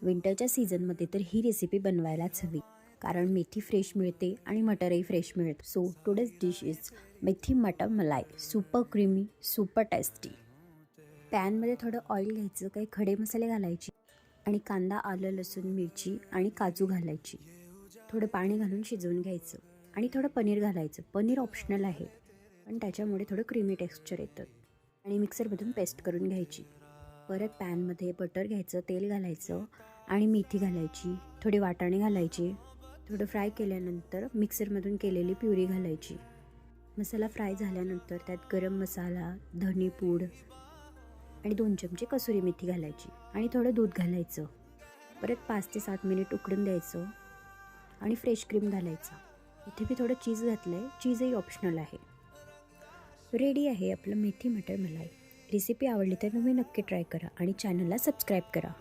विंटरच्या सीझनमध्ये तर ही रेसिपी बनवायलाच हवी, कारण मेथी फ्रेश मिळते आणि मटरही फ्रेश मिळते. सो टुडेज डिश इज मेथी मटर मलाई, सुपर क्रीमी, सुपर टेस्टी. पॅनमध्ये थोडं ऑइल घ्यायचं, काही खडे मसाले घालायचे आणि कांदा, आलं, लसूण, मिरची आणि काजू घालायची. थोडं पाणी घालून शिजवून घ्यायचं आणि थोडं पनीर घालायचं. पनीर ऑप्शनल आहे, पण त्याच्यामुळे थोडं क्रीमी टेक्स्चर येतं. आणि मिक्सरमधून पेस्ट करून घ्यायची. परत पॅनमध्ये बटर घ्यायचं, तेल घालायचं आणि मेथी घालायची, थोडे वाटाणे घालायचे. थोडं फ्राय केल्यानंतर मिक्सरमधून केलेली प्युरी घालायची. मसाला फ्राय झाल्यानंतर त्यात गरम मसाला, धणेपूड आणि 2 चमचे कसुरी मेथी घालायची आणि थोडं दूध घालायचं. परत 5 ते 7 मिनिट उकडून द्यायचं आणि फ्रेश क्रीम घालायचा. इथे मी थोडं चीज घातलं आहे, चीजही ऑप्शनल आहे. रेडी आहे आपलं मेथी मटर मलाई. रेसिपी आवडली तर तुम्ही नक्की ट्राय करा आणि चॅनलला सबस्क्राईब करा.